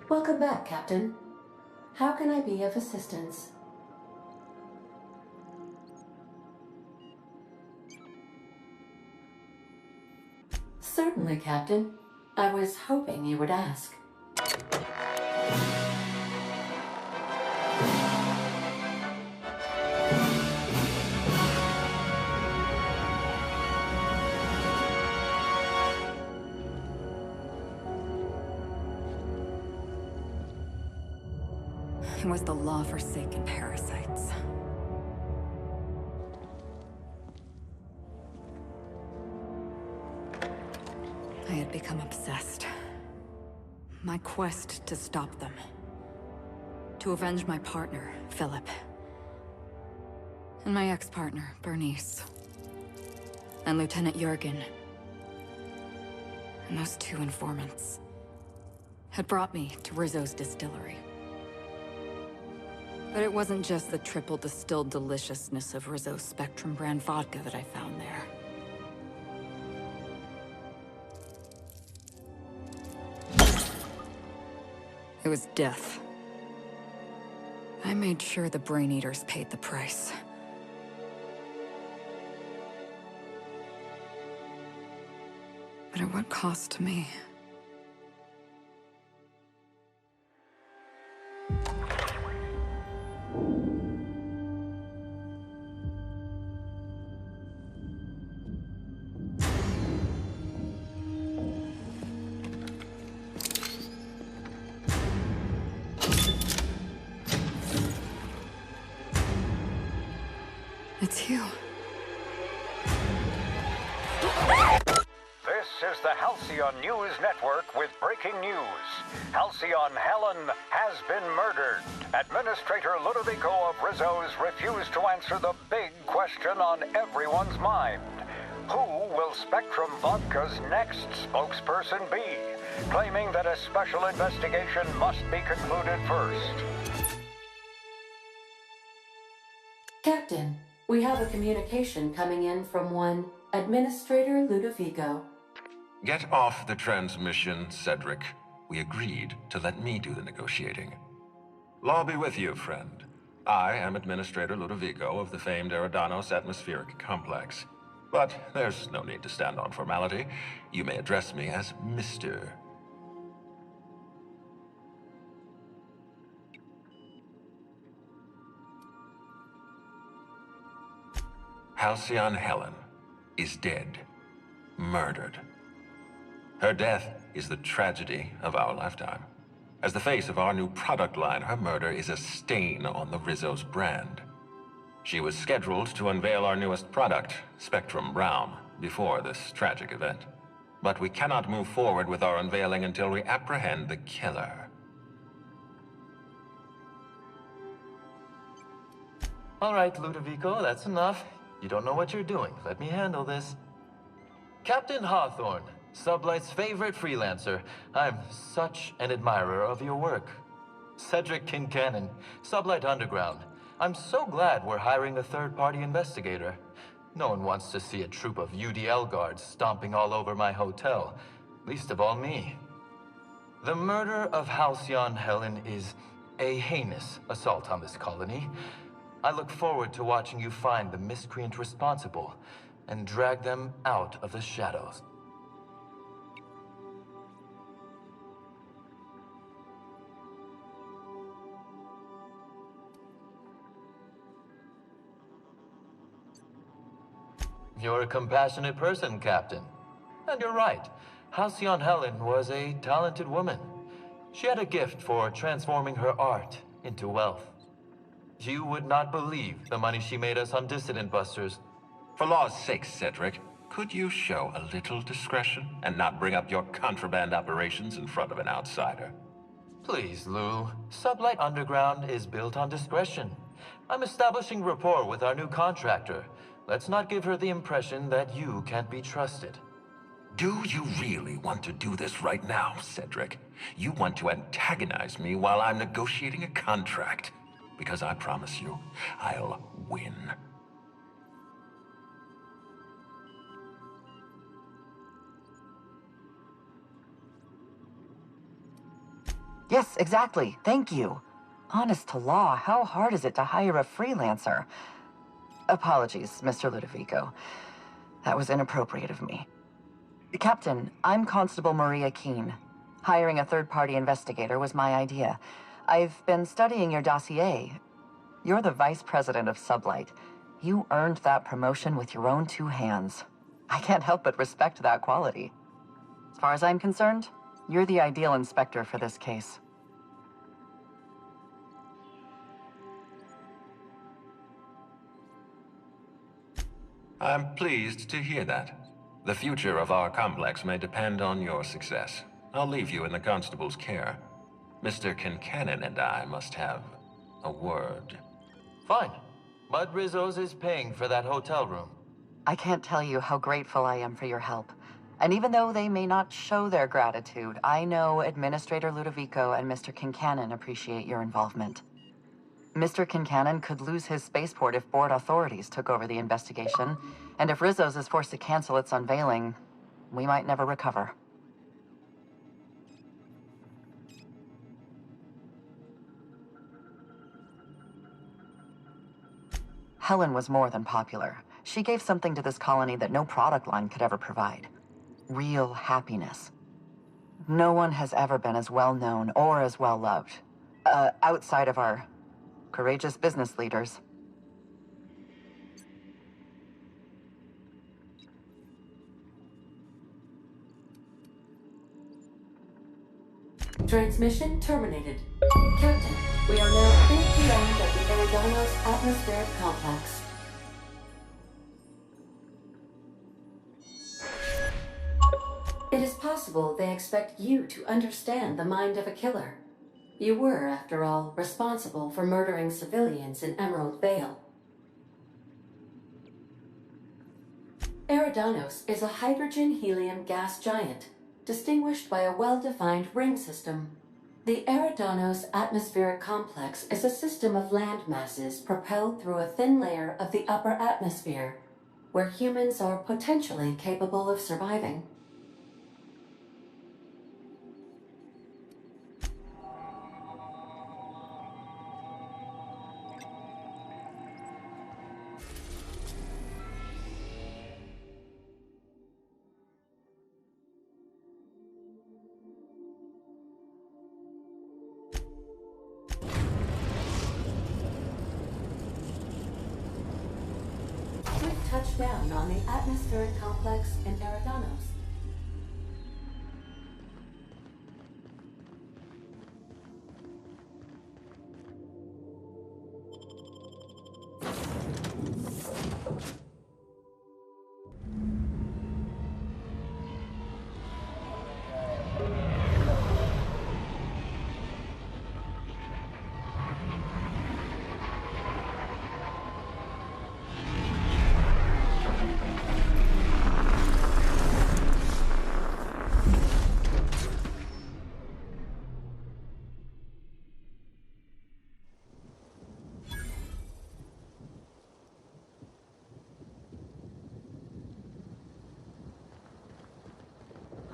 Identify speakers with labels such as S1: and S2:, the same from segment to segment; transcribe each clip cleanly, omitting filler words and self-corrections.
S1: Welcome back, Captain. How can I be of assistance? Certainly, Captain. I was hoping you would ask.
S2: It was the law-forsaken parasites. I had become obsessed. My quest to stop them. To avenge my partner, Philip. And my ex-partner, Bernice. And Lieutenant Jurgen. And those two informants had brought me to Rizzo's distillery. But it wasn't just the triple distilled deliciousness of Rizzo's Spectrum brand vodka that I found there. It was death. I made sure the Brain Eaters paid the price. But at what cost to me? It's you.
S3: This is the Halcyon News Network with breaking news. Halcyon Helen has been murdered. Administrator Ludovico of Rizzo's refused to answer the big question on everyone's mind. Who will Spectrum Vodka's next spokesperson be? Claiming that a special investigation must be concluded first.
S1: Captain, we have a communication coming in from one Administrator Ludovico.
S4: Get off the transmission, Cedric. We agreed to let me do the negotiating. Law be with you, friend. I am Administrator Ludovico of the famed Eridanos Atmospheric Complex. But there's no need to stand on formality. You may address me as Mr. Halcyon Helen is dead. Murdered. Her death is the tragedy of our lifetime. As the face of our new product line, her murder is a stain on the Rizzo's brand. She was scheduled to unveil our newest product, Spectrum Brown, before this tragic event. But we cannot move forward with our unveiling until we apprehend the killer.
S5: All right, Ludovico, that's enough. You don't know what you're doing. Let me handle this. Captain Hawthorne, Sublight's favorite freelancer. I'm such an admirer of your work. Cedric Kincannon, Sublight Underground. I'm so glad we're hiring a third-party investigator. No one wants to see a troop of UDL guards stomping all over my hotel. Least of all me. The murder of Halcyon Helen is a heinous assault on this colony. I look forward to watching you find the miscreant responsible and drag them out of the shadows. You're a compassionate person, Captain. And you're right. Halcyon Helen was a talented woman. She had a gift for transforming her art into wealth. You would not believe the money she made us on Dissident Busters.
S4: For law's sake, Cedric, could you show a little discretion and not bring up your contraband operations in front of an outsider?
S5: Please, Lou. Sublight Underground is built on discretion. I'm establishing rapport with our new contractor. Let's not give her the impression that you can't be trusted.
S4: Do you really want to do this right now, Cedric? You want to antagonize me while I'm negotiating a contract? Because I promise you, I'll win.
S6: Yes, exactly. Thank you. Honest to law, how hard is it to hire a freelancer? Apologies, Mr. Ludovico. That was inappropriate of me. Captain, I'm Constable Maria Keene. Hiring a third-party investigator was my idea. I've been studying your dossier. You're the vice president of Sublight. You earned that promotion with your own 2 hands. I can't help but respect that quality. As far as I'm concerned, you're the ideal inspector for this case.
S4: I'm pleased to hear that. The future of our complex may depend on your success. I'll leave you in the constable's care. Mr. Kincannon and I must have a word.
S5: Fine. Bud Rizzo's is paying for that hotel room.
S6: I can't tell you how grateful I am for your help. And even though they may not show their gratitude, I know Administrator Ludovico and Mr. Kincannon appreciate your involvement. Mr. Kincannon could lose his spaceport if board authorities took over the investigation, and if Rizzo's is forced to cancel its unveiling, we might never recover. Helen was more than popular. She gave something to this colony that no product line could ever provide. Real happiness. No one has ever been as well known or as well loved, outside of our courageous business leaders.
S1: Transmission terminated. Captain, we are now inbound at the Eridanos atmospheric complex. It is possible they expect you to understand the mind of a killer. You were, after all, responsible for murdering civilians in Emerald Vale. Eridanos is a hydrogen-helium gas giant, distinguished by a well-defined ring system. The Eridanos atmospheric complex is a system of land masses propelled through a thin layer of the upper atmosphere, where humans are potentially capable of surviving. Touch down on the atmospheric complex in Eridanos.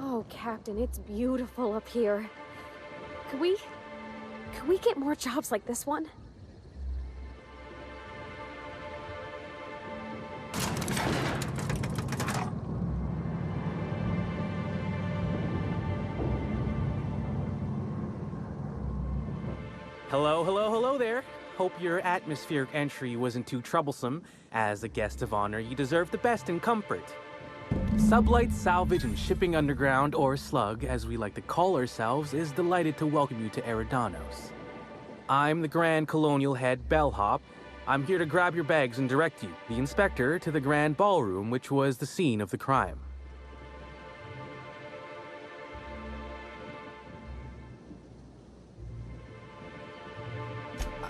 S7: Oh, Captain, it's beautiful up here. Could we get more jobs like this one?
S8: Hello there. Hope your atmospheric entry wasn't too troublesome. As a guest of honor, you deserve the best in comfort. Sublight Salvage and Shipping Underground, or Slug, as we like to call ourselves, is delighted to welcome you to Eridanos. I'm the Grand Colonial Head Bellhop. I'm here to grab your bags and direct you, the Inspector, to the Grand Ballroom, which was the scene of the crime.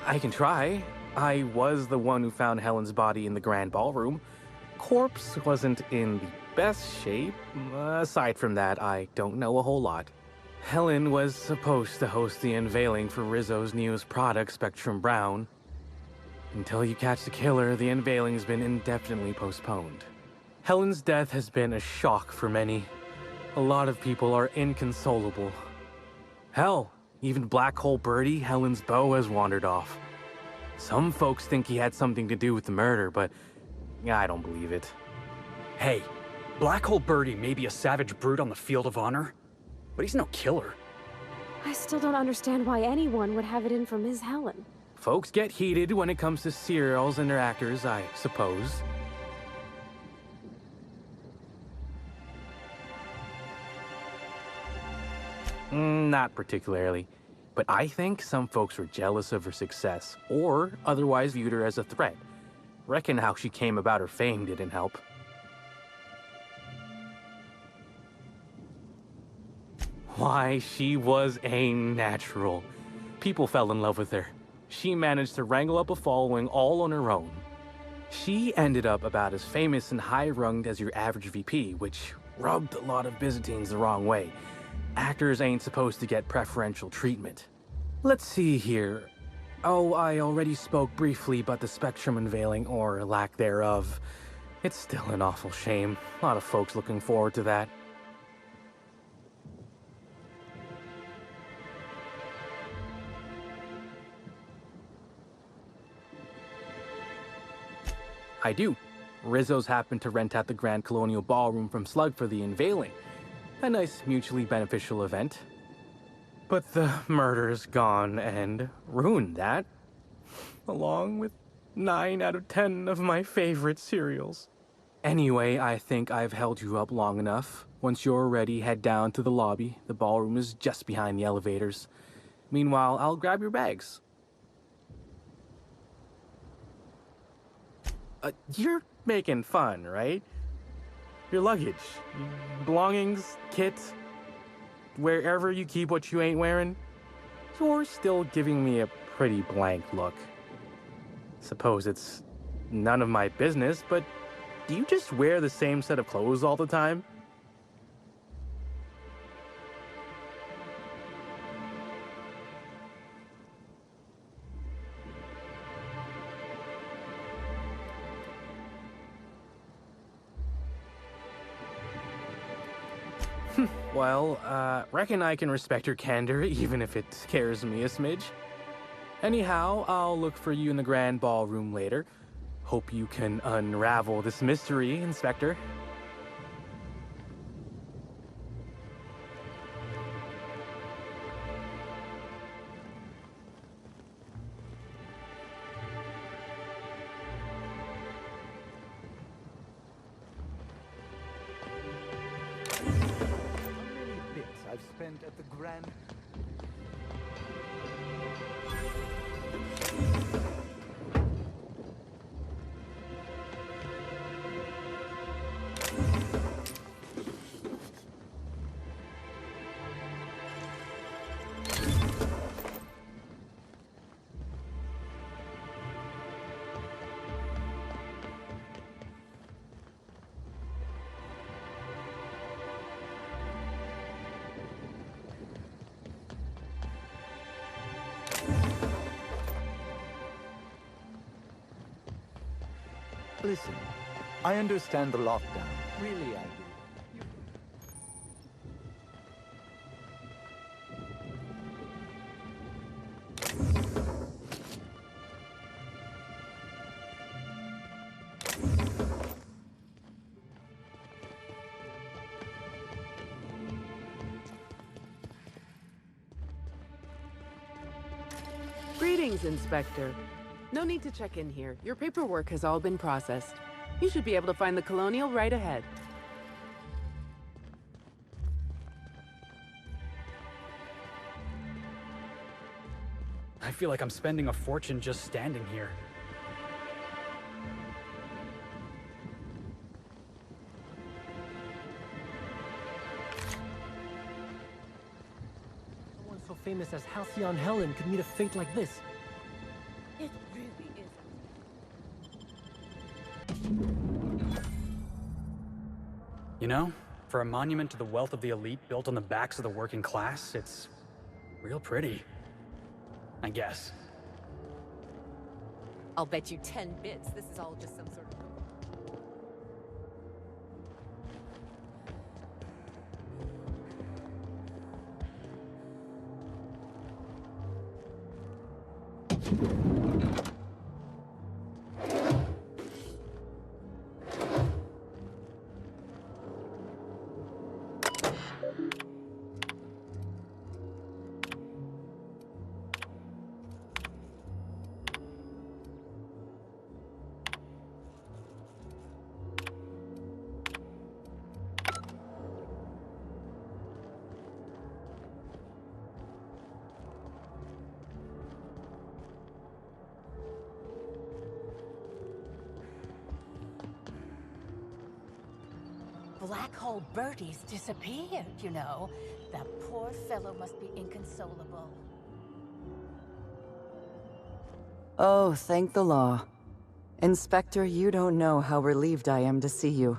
S8: I can try. I was the one who found Helen's body in the Grand Ballroom. Corpse wasn't in the best shape. Aside from that, I don't know a whole lot. Helen was supposed to host the unveiling for Rizzo's newest product, Spectrum Brown. Until you catch the killer, the unveiling's been indefinitely postponed. Helen's death has been a shock for many. A lot of people are inconsolable. Hell, Even Black Hole Birdie, Helen's beau, has wandered off. Some folks think he had something to do with the murder, but I don't believe it.
S9: Hey, Black Hole Birdie may be a savage brute on the field of honor, but he's no killer.
S7: I still don't understand why anyone would have it in for Ms. Helen.
S8: Folks get heated when it comes to serials and their actors, I suppose. Not particularly. But I think some folks were jealous of her success, or otherwise viewed her as a threat. Reckon how she came about her fame didn't help. Why, she was a natural. People fell in love with her. She managed to wrangle up a following all on her own. She ended up about as famous and high-runged as your average VP, which rubbed a lot of Byzantines the wrong way. Actors ain't supposed to get preferential treatment. Let's see here. Oh, I already spoke briefly about the spectrum unveiling, or lack thereof. It's still an awful shame. A lot of folks looking forward to that. I do. Rizzo's happened to rent out the Grand Colonial Ballroom from Slug for the unveiling. A nice mutually beneficial event. But the murder's gone and ruined that. Along with 9 out of 10 of my favorite cereals. Anyway, I think I've held you up long enough. Once you're ready, head down to the lobby. The ballroom is just behind the elevators. Meanwhile, I'll grab your bags. You're making fun, right? Your luggage, belongings, kit, wherever you keep what you ain't wearing, you're still giving me a pretty blank look. Suppose it's none of my business, but do you just wear the same set of clothes all the time? Well, reckon I can respect your candor, even if it scares me a smidge. Anyhow, I'll look for you in the grand ballroom later. Hope you can unravel this mystery, Inspector.
S10: I've spent at the Grand... Listen, I understand the lockdown. Really, I do.
S11: Greetings, Inspector. No need to check in here. Your paperwork has all been processed. You should be able to find the Colonial right ahead.
S9: I feel like I'm spending a fortune just standing here.
S12: Someone so famous as Halcyon Helen could meet a fate like this.
S11: It really is.
S9: You know, for a monument to the wealth of the elite built on the backs of the working class, it's real pretty. I guess.
S13: I'll bet you 10 bits this is all just some sort of...
S14: Black Hole Birdie's disappeared, you know. That poor fellow must be inconsolable.
S6: Oh, thank the law. Inspector, you don't know how relieved I am to see you.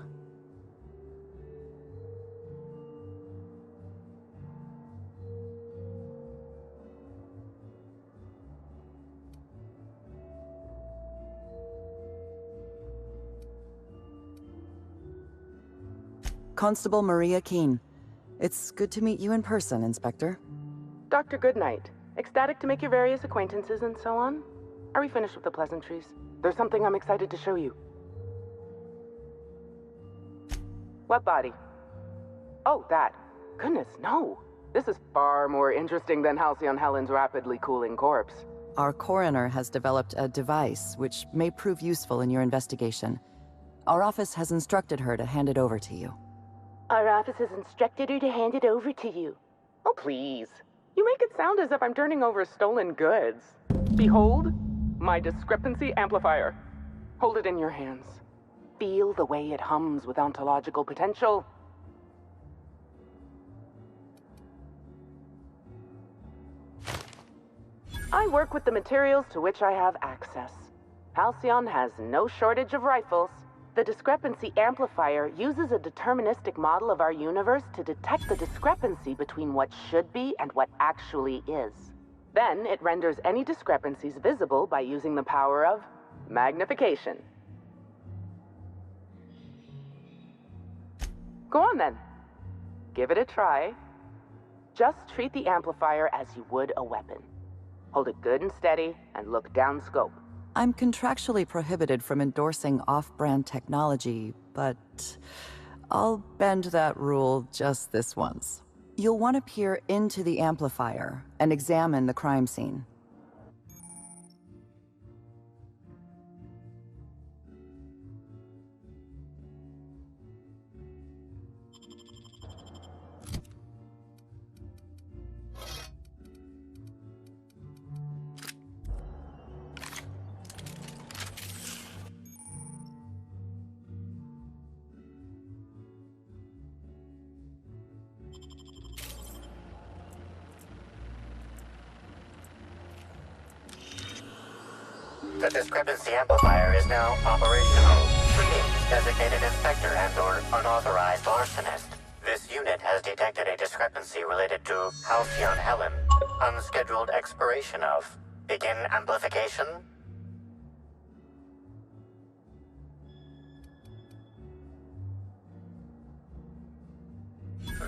S6: Constable Maria Keene. It's good to meet you in person, Inspector.
S11: Dr. Goodnight. Ecstatic to make your various acquaintances and so on. Are we finished with the pleasantries? There's something I'm excited to show you. What body? Oh, that. Goodness, no. This is far more interesting than Halcyon Helen's rapidly cooling corpse.
S6: Our coroner has developed a device which may prove useful in your investigation. Our office has instructed her to hand it over to you.
S11: Our office has instructed her to hand it over to you. Oh, please. You make it sound as if I'm turning over stolen goods. Behold, my discrepancy amplifier. Hold it in your hands. Feel the way it hums with ontological potential. I work with the materials to which I have access. Halcyon has no shortage of rifles. The discrepancy amplifier uses a deterministic model of our universe to detect the discrepancy between what should be and what actually is. Then it renders any discrepancies visible by using the power of magnification. Go on then. Give it a try. Just treat the amplifier as you would a weapon. Hold it good and steady and look down scope.
S6: I'm contractually prohibited from endorsing off-brand technology, but I'll bend that rule just this once. You'll want to peer into the amplifier and examine the crime scene.
S15: The discrepancy amplifier is now operational. Greetings, designated inspector and/or unauthorized larcenist. This unit has detected a discrepancy related to Halcyon Helen. Unscheduled expiration of. Begin amplification.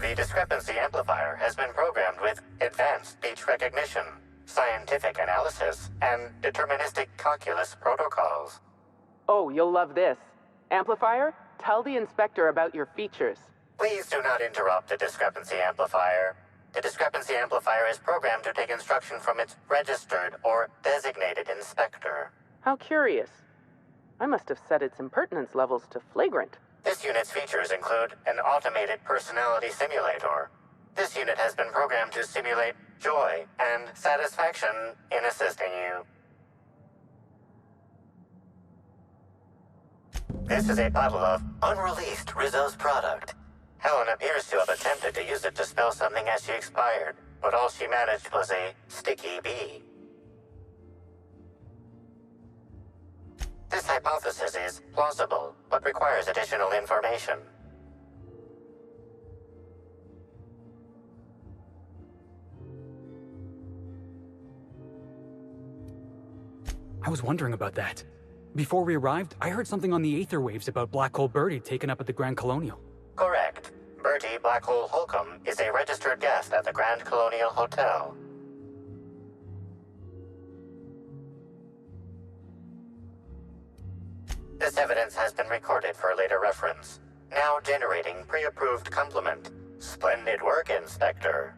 S15: The discrepancy amplifier has been programmed with advanced speech recognition, scientific analysis, and deterministic calculus protocols.
S11: Oh, you'll love this. Amplifier, tell the inspector about your features.
S15: Please do not interrupt the discrepancy amplifier. The discrepancy amplifier is programmed to take instruction from its registered or designated inspector.
S11: How curious. I must have set its impertinence levels to flagrant.
S15: This unit's features include an automated personality simulator. This unit has been programmed to simulate joy and satisfaction in assisting you. This is a bottle of unreleased Rizzo's product. Helen appears to have attempted to use it to spell something as she expired, but all she managed was a sticky bee. This hypothesis is plausible, but requires additional information.
S9: I was wondering about that. Before we arrived, I heard something on the aether waves about Black Hole Birdie taken up at the Grand Colonial.
S15: Correct. Bertie Black Hole Holcomb is a registered guest at the Grand Colonial Hotel. This evidence has been recorded for later reference. Now generating pre-approved complement. Splendid work, Inspector.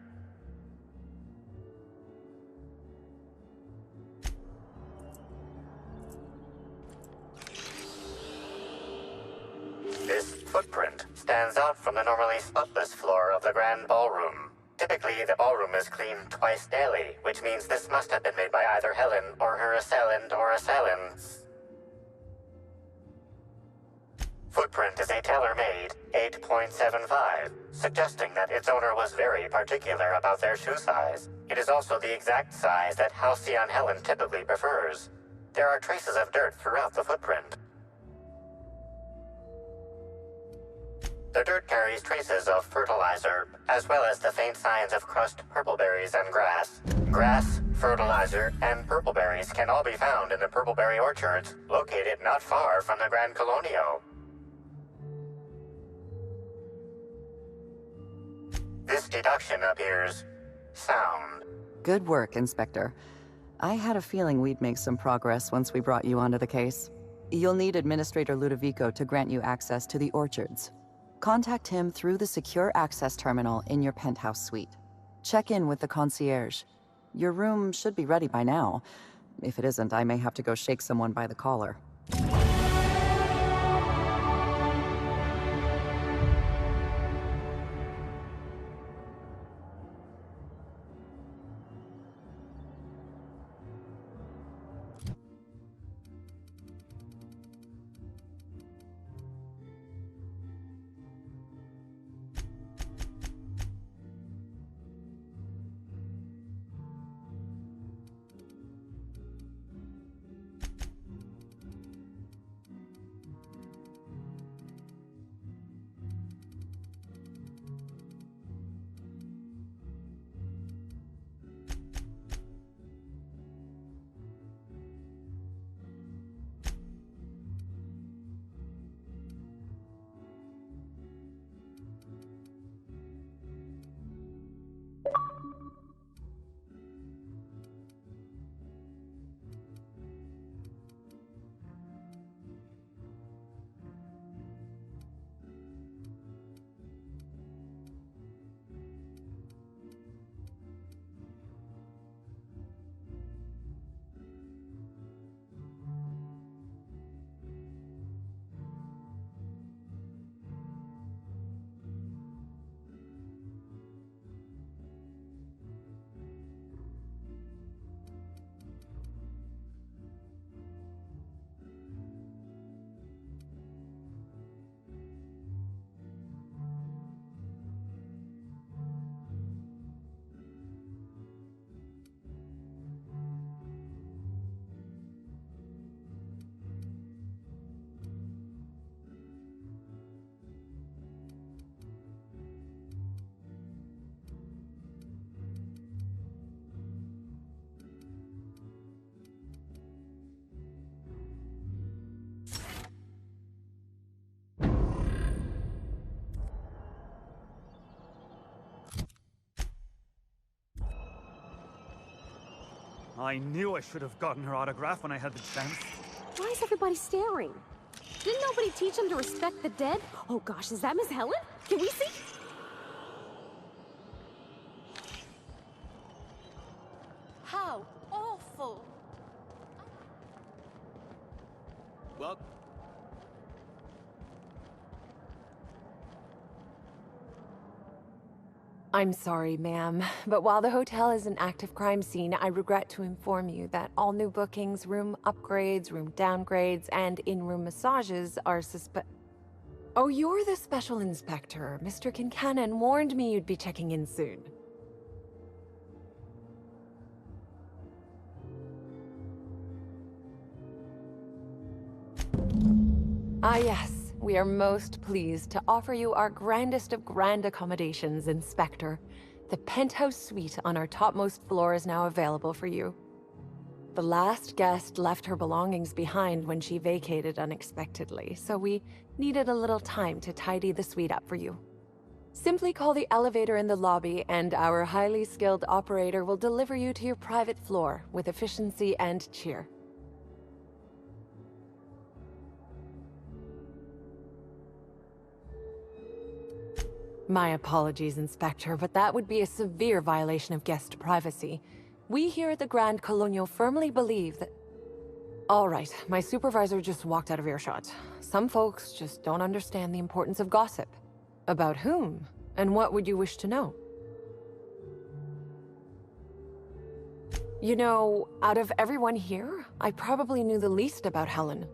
S15: This footprint stands out from the normally spotless floor of the Grand Ballroom. Typically, the ballroom is cleaned twice daily, which means this must have been made by either Helen or her assailant or assailants. Footprint is a tailor-made, 8.75, suggesting that its owner was very particular about their shoe size. It is also the exact size that Halcyon Helen typically prefers. There are traces of dirt throughout the footprint. The dirt carries traces of fertilizer, as well as the faint signs of crushed purpleberries and grass. Grass, fertilizer, and purpleberries can all be found in the purpleberry orchards, located not far from the Grand Colonio. This deduction appears sound.
S6: Good work, Inspector. I had a feeling we'd make some progress once we brought you onto the case. You'll need Administrator Ludovico to grant you access to the orchards. Contact him through the secure access terminal in your penthouse suite. Check in with the concierge. Your room should be ready by now. If it isn't, I may have to go shake someone by the collar.
S16: I knew I should have gotten her autograph when I had the chance.
S7: Why is everybody staring? Didn't nobody teach them to respect the dead? Oh gosh, is that Miss Helen? Can we see?
S14: How awful!
S16: Well,
S17: I'm sorry, ma'am, but while the hotel is an active crime scene, I regret to inform you that all new bookings, room upgrades, room downgrades, and in-room massages are Oh, you're the special inspector. Mr. Kincannon warned me you'd be checking in soon. Ah, yes. We are most pleased to offer you our grandest of grand accommodations, Inspector. The penthouse suite on our topmost floor is now available for you. The last guest left her belongings behind when she vacated unexpectedly, so we needed a little time to tidy the suite up for you. Simply call the elevator in the lobby, and our highly skilled operator will deliver you to your private floor with efficiency and cheer. My apologies, Inspector, but that would be a severe violation of guest privacy. We here at the Grand Colonial firmly believe that... All right, my supervisor just walked out of earshot. Some folks just don't understand the importance of gossip. About whom? And what would you wish to know? You know, out of everyone here, I probably knew the least about Helen.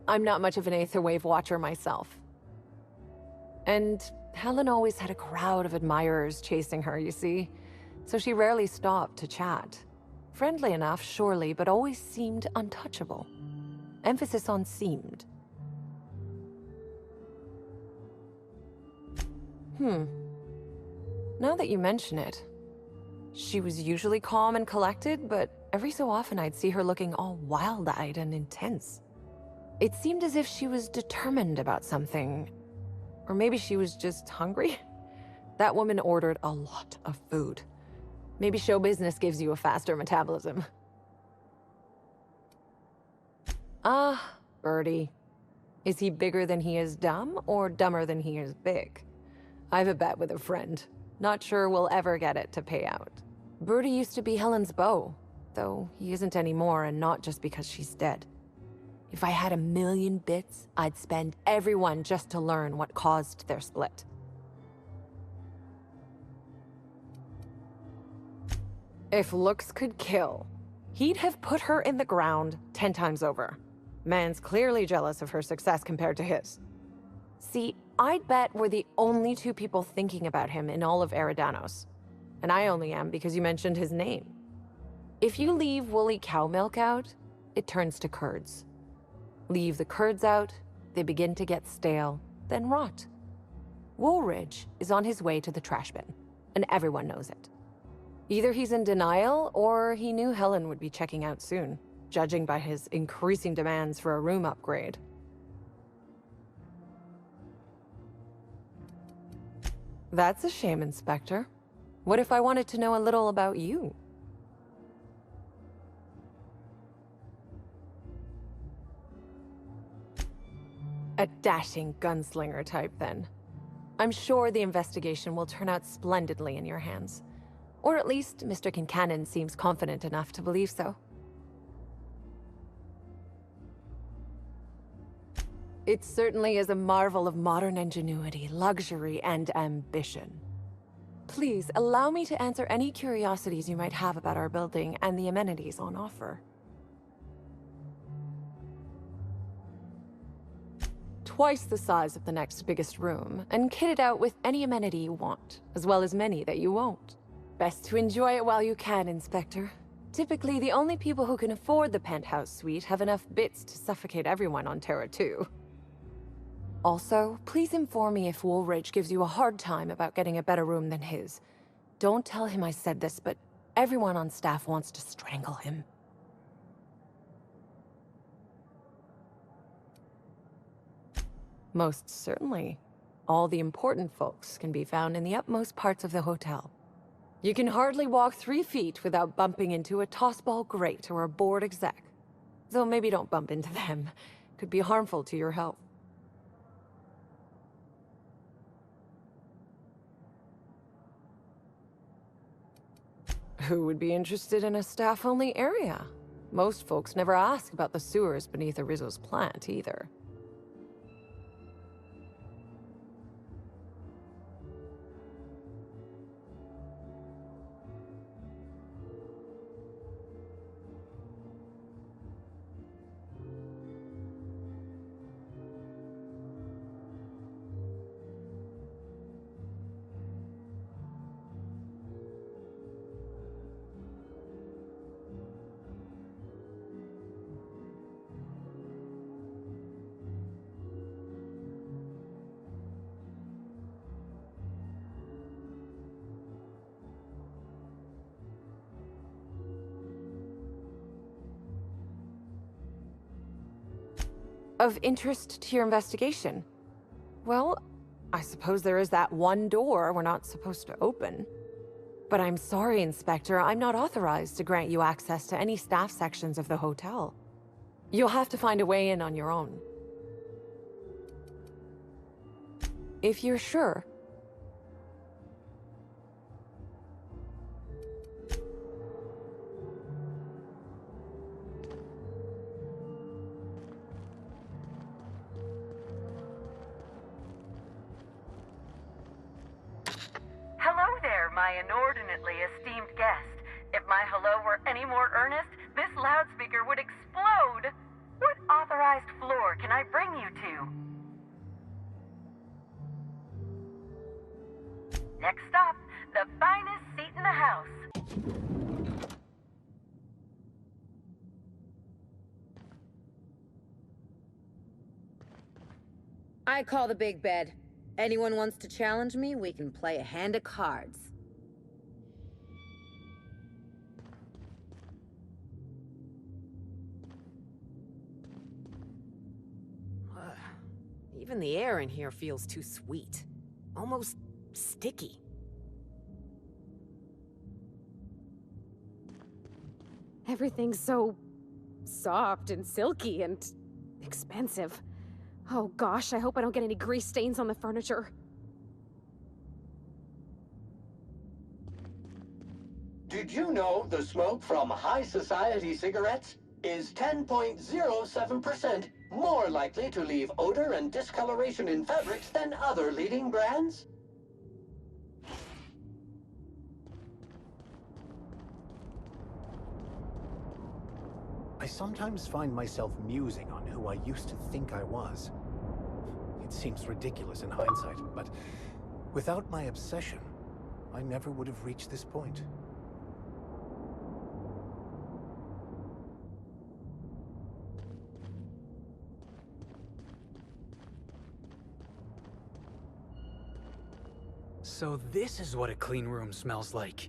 S17: I'm not much of an Aetherwave watcher myself. And Helen always had a crowd of admirers chasing her, you see, so she rarely stopped to chat. Friendly enough, surely, but always seemed untouchable. Emphasis on seemed. Now that you mention it, she was usually calm and collected, but every so often I'd see her looking all wild-eyed and intense. It seemed as if she was determined about something. Or maybe she was just hungry? That woman ordered a lot of food. Maybe show business gives you a faster metabolism. Ah, Birdie. Is he bigger than he is dumb, or dumber than he is big? I've a bet with a friend. Not sure we'll ever get it to pay out. Birdie used to be Helen's beau, though he isn't anymore, and not just because she's dead. If I had 1,000,000 bits, I'd spend every one just to learn what caused their split. If looks could kill, he'd have put her in the ground 10 times over. Man's clearly jealous of her success compared to his. See, I'd bet we're the only two people thinking about him in all of Eridanos. And I only am because you mentioned his name. If you leave woolly cow milk out, it turns to curds. Leave the curds out, they begin to get stale, then rot. Woolridge is on his way to the trash bin, and everyone knows it. Either he's in denial, or he knew Helen would be checking out soon, judging by his increasing demands for a room upgrade. That's a shame, Inspector. What if I wanted to know a little about you? A dashing gunslinger type, then. I'm sure the investigation will turn out splendidly in your hands. Or at least Mr. Kincannon seems confident enough to believe so. It certainly is a marvel of modern ingenuity, luxury, and ambition. Please, allow me to answer any curiosities you might have about our building and the amenities on offer. Twice the size of the next biggest room, and kitted out with any amenity you want, as well as many that you won't. Best to enjoy it while you can, Inspector. Typically, the only people who can afford the penthouse suite have enough bits to suffocate everyone on Terra 2. Also, please inform me if Woolridge gives you a hard time about getting a better room than his. Don't tell him I said this, but everyone on staff wants to strangle him. Most certainly. All the important folks can be found in the utmost parts of the hotel. You can hardly walk 3 feet without bumping into a tossball grate or a bored exec. Though maybe don't bump into them. Could be harmful to your health. Who would be interested in a staff-only area? Most folks never ask about the sewers beneath Rizzo's plant, either. Of interest to your investigation? Well, I suppose there is that one door we're not supposed to open. But I'm sorry, Inspector, I'm not authorized to grant you access to any staff sections of the hotel. You'll have to find a way in on your own. If you're sure.
S18: Hello there, my inordinately esteemed guest. If my hello were any more earnest, this loudspeaker would explode. What authorized floor can I bring you to? Next stop, the finest seat in the house.
S19: I call the big bed. Anyone wants to challenge me, we can play a hand of cards.
S13: Even the air in here feels too sweet. Almost sticky.
S7: Everything's so soft and silky and expensive. Oh gosh, I hope I don't get any grease stains on the furniture.
S20: Did you know the smoke from high society cigarettes is 10.07% more likely to leave odor and discoloration in fabrics than other leading brands?
S21: I sometimes find myself musing on who I used to think I was. It seems ridiculous in hindsight, but without my obsession, I never would have reached this point.
S9: So this is what a clean room smells like.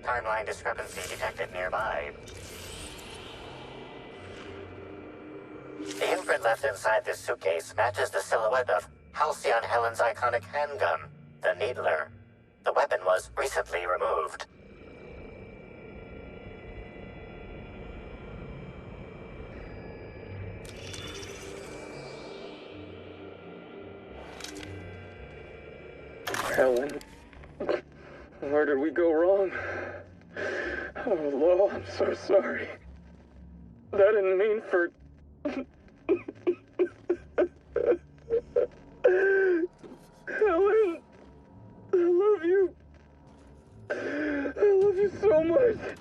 S15: Timeline discrepancy detected nearby. The imprint left inside this suitcase matches the silhouette of Halcyon Helen's iconic handgun, the Needler. The weapon was recently removed.
S22: Helen, where did we go wrong? Oh, Lo, I'm so sorry. That didn't mean for... Helen, I love you. I love you so much.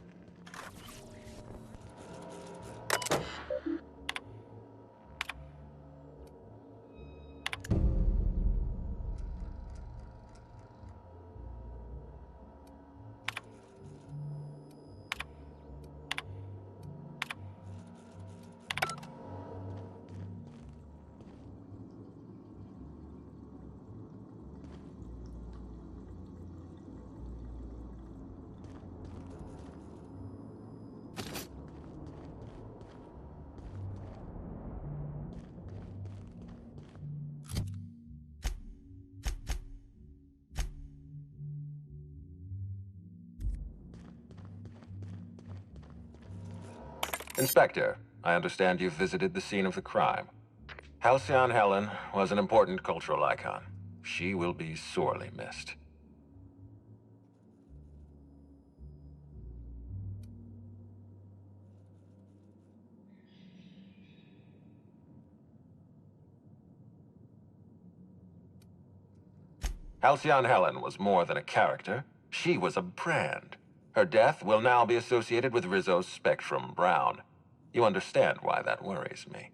S4: Inspector, I understand you've visited the scene of the crime. Halcyon Helen was an important cultural icon. She will be sorely missed. Halcyon Helen was more than a character. She was a brand. Her death will now be associated with Rizzo's Spectrum Brown. You understand why that worries me.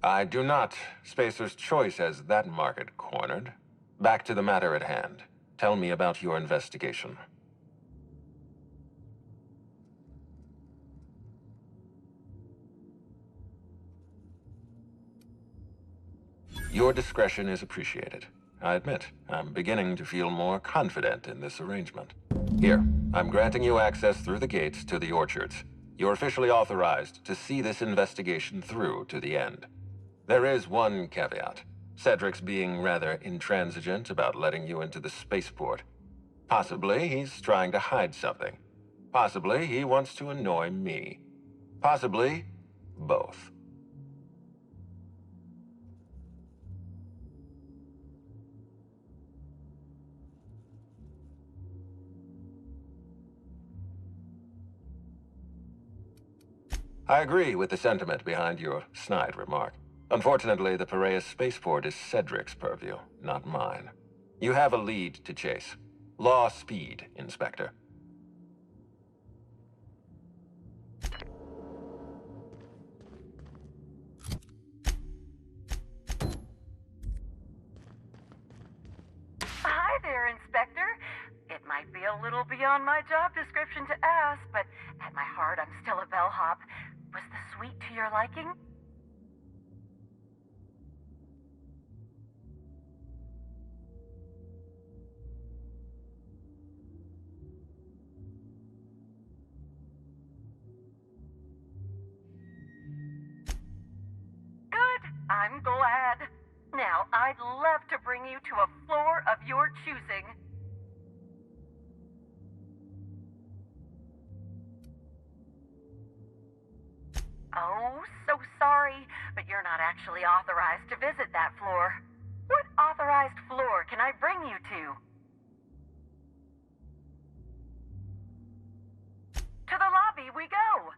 S4: I do not. Spacer's Choice has that market cornered. Back to the matter at hand. Tell me about your investigation. Your discretion is appreciated. I admit, I'm beginning to feel more confident in this arrangement. Here, I'm granting you access through the gates to the orchards. You're officially authorized to see this investigation through to the end. There is one caveat. Cedric's being rather intransigent about letting you into the spaceport. Possibly he's trying to hide something. Possibly he wants to annoy me. Possibly both. I agree with the sentiment behind your snide remark. Unfortunately, the Piraeus spaceport is Cedric's purview, not mine. You have a lead to chase. Law speed, Inspector.
S18: Hi there, Inspector. It might be a little beyond my job description to ask, but at my heart, I'm still a bellhop. Was the suite to your liking? Good. I'm glad. Now, I'd love to bring you to a floor of your choosing. Oh, so sorry, but you're not actually authorized to visit that floor. What authorized floor can I bring you to? To the lobby we go!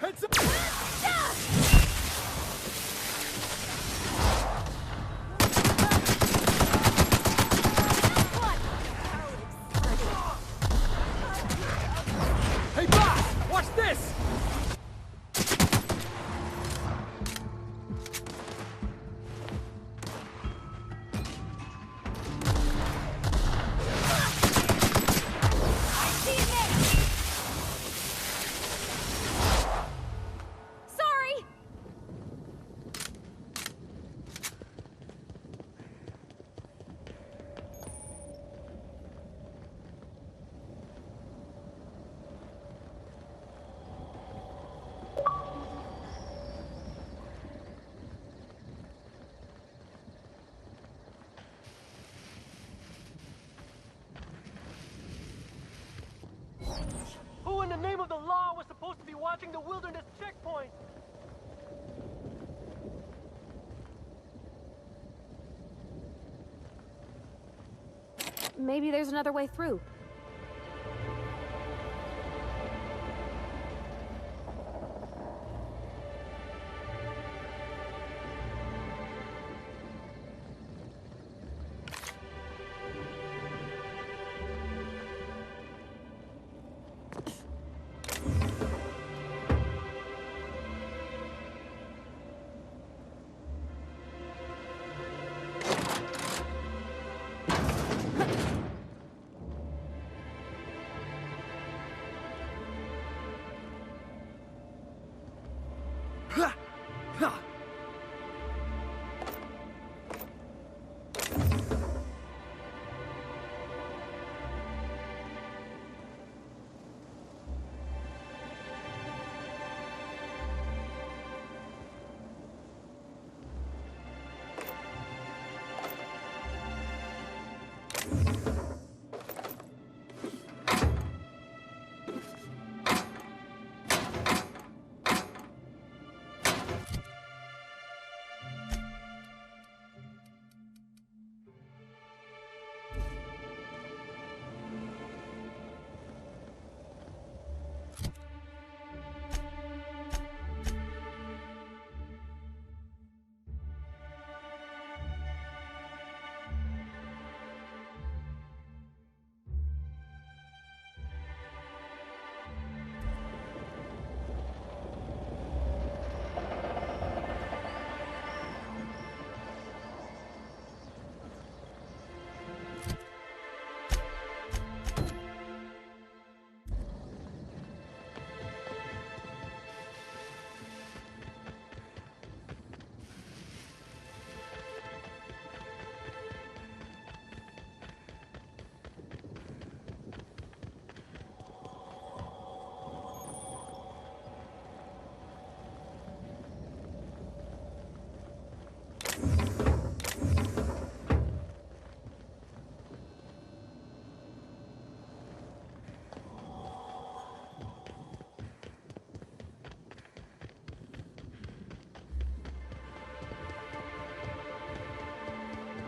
S2: Heads up! Hey, boss! Watch this!
S12: Who in the name of the law was supposed to be watching the wilderness checkpoint?
S7: Maybe there's another way through.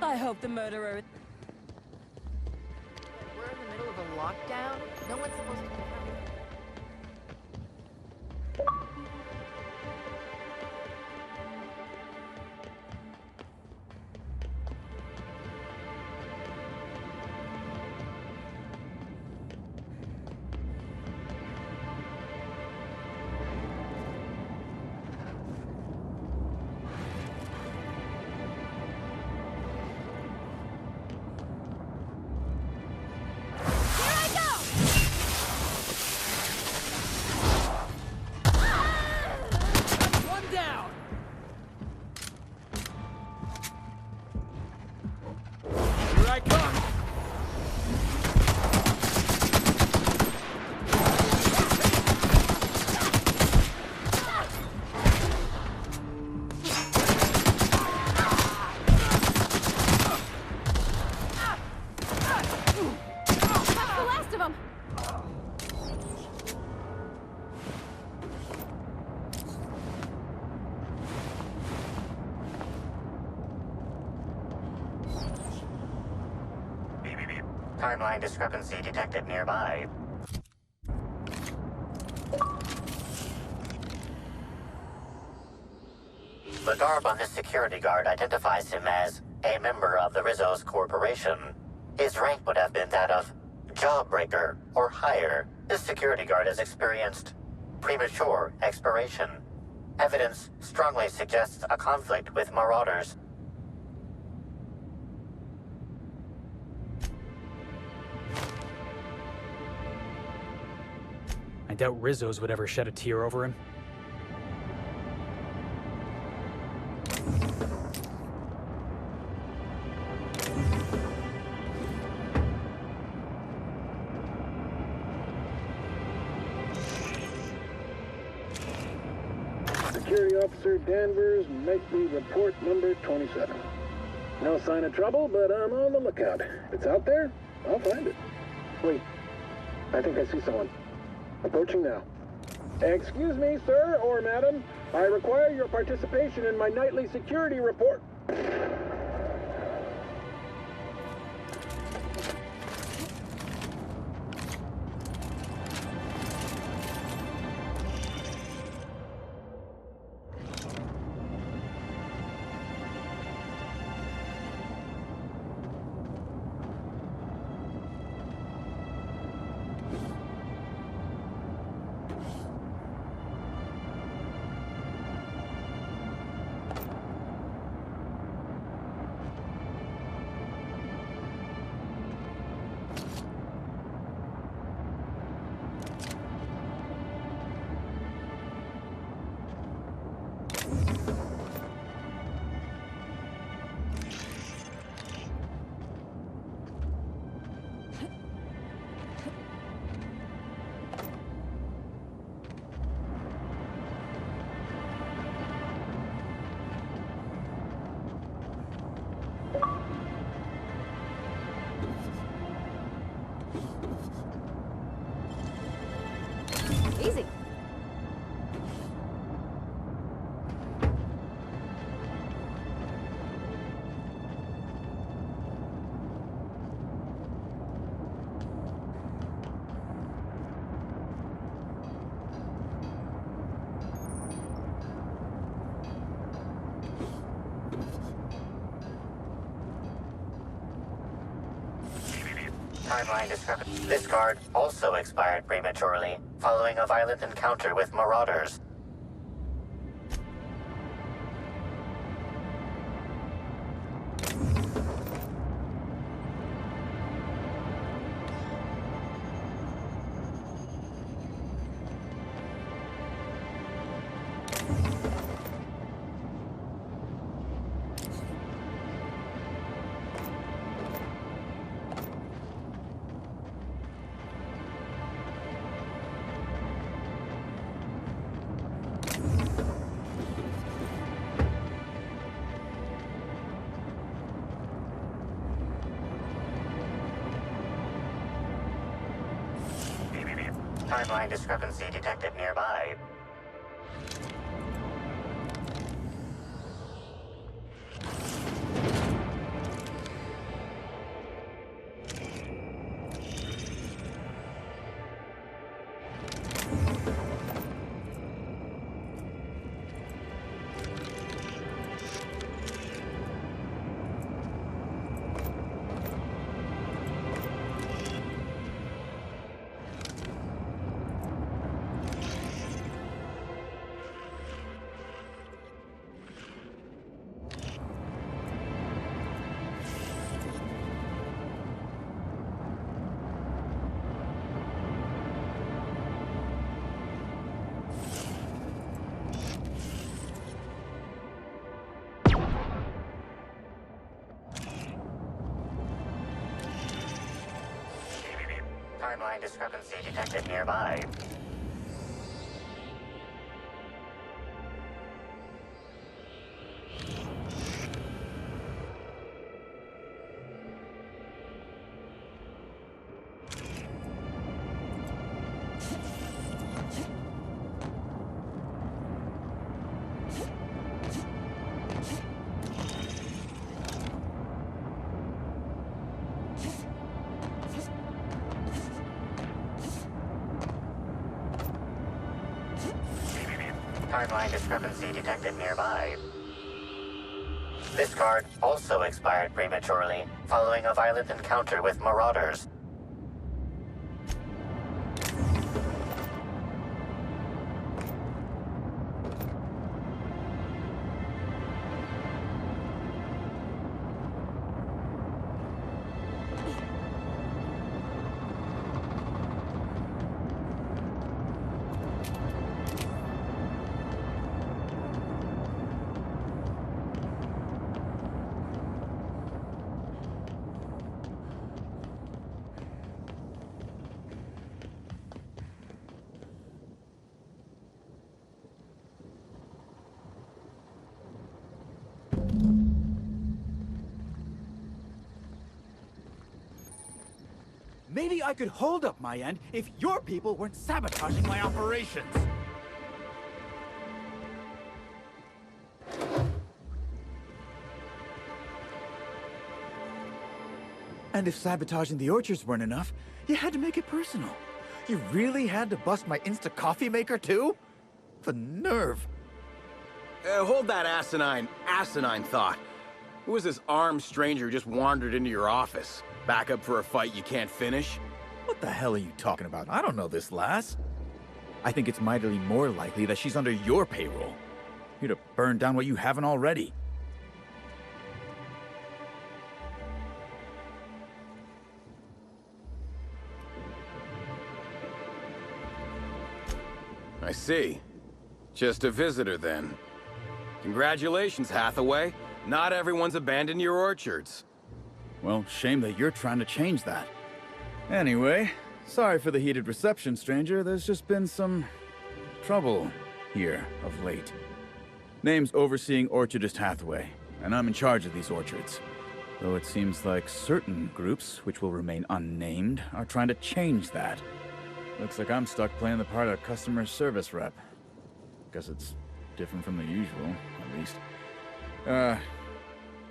S14: I hope the murderer...
S17: We're in the middle of a lockdown. No one's supposed to be coming.
S15: Timeline discrepancy detected nearby. The garb on this security guard identifies him as a member of the Rizzo's Corporation. His rank would have been that of Jawbreaker or higher. This security guard has experienced premature expiration. Evidence strongly suggests a conflict with Marauders.
S9: I doubt Rizzo's would ever shed a tear over him.
S3: Security Officer Danvers, Nightly Report number 27. No sign of trouble, but I'm on the lookout. If it's out there, I'll find it. Wait, I think I see someone. Approaching now. Excuse me, sir or madam. I require your participation in my nightly security report.
S7: Easy.
S15: Timeline discrepancy. This guard also expired prematurely, following a violent encounter with Marauders. Timeline discrepancy detected nearby. Timeline discrepancy detected nearby. Timeline discrepancy detected nearby. This card also expired prematurely, following a violent encounter with marauders.
S1: Maybe I could hold up my end if your people weren't sabotaging my operations. And if sabotaging the orchards weren't enough, you had to make it personal. You really had to bust my Insta coffee maker too? The nerve.
S5: Hold that asinine thought. Who is this armed stranger who just wandered into your office? Back up for a fight you can't finish?
S1: What the hell are you talking about? I don't know this lass. I think it's mightily more likely that she's under your payroll. Here to burn down what you haven't already.
S5: I see. Just a visitor, then. Congratulations, Hathaway. Not everyone's abandoned your orchards.
S1: Well, shame that you're trying to change that. Anyway, sorry for the heated reception, stranger. There's just been some trouble here of late. Name's Overseeing Orchardist Hathaway, and I'm in charge of these orchards. Though it seems like certain groups, which will remain unnamed, are trying to change that. Looks like I'm stuck playing the part of customer service rep. Guess it's different from the usual, at least.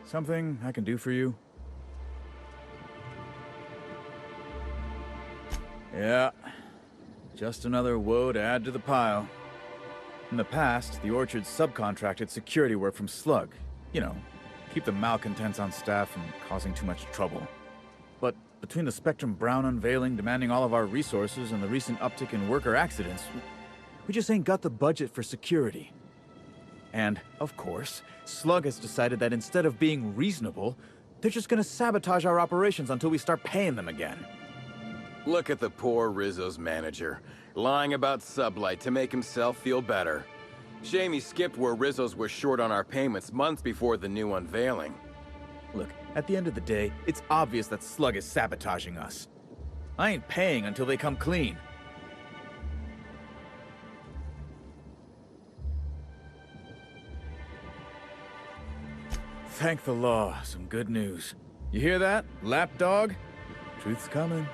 S1: Something I can do for you? Yeah, just another woe to add to the pile. In the past, the orchard subcontracted security work from Slug. You know, keep the malcontents on staff from causing too much trouble. But between the Spectrum Brown unveiling demanding all of our resources and the recent uptick in worker accidents, we just ain't got the budget for security. And, of course, Slug has decided that instead of being reasonable, they're just gonna sabotage our operations until we start paying them again.
S5: Look at the poor Rizzo's manager, lying about Sublight to make himself feel better. Shame he skipped where Rizzo's was short on our payments months before the new unveiling.
S1: Look, at the end of the day, it's obvious that Slug is sabotaging us. I ain't paying until they come clean. Thank the law, some good news. You hear that, lapdog? Truth's coming.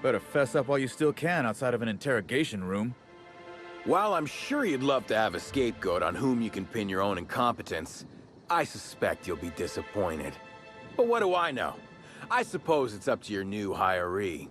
S1: Better fess up while you still can outside of an interrogation room.
S5: While I'm sure you'd love to have a scapegoat on whom you can pin your own incompetence, I suspect you'll be disappointed. But what do I know? I suppose it's up to your new hiree.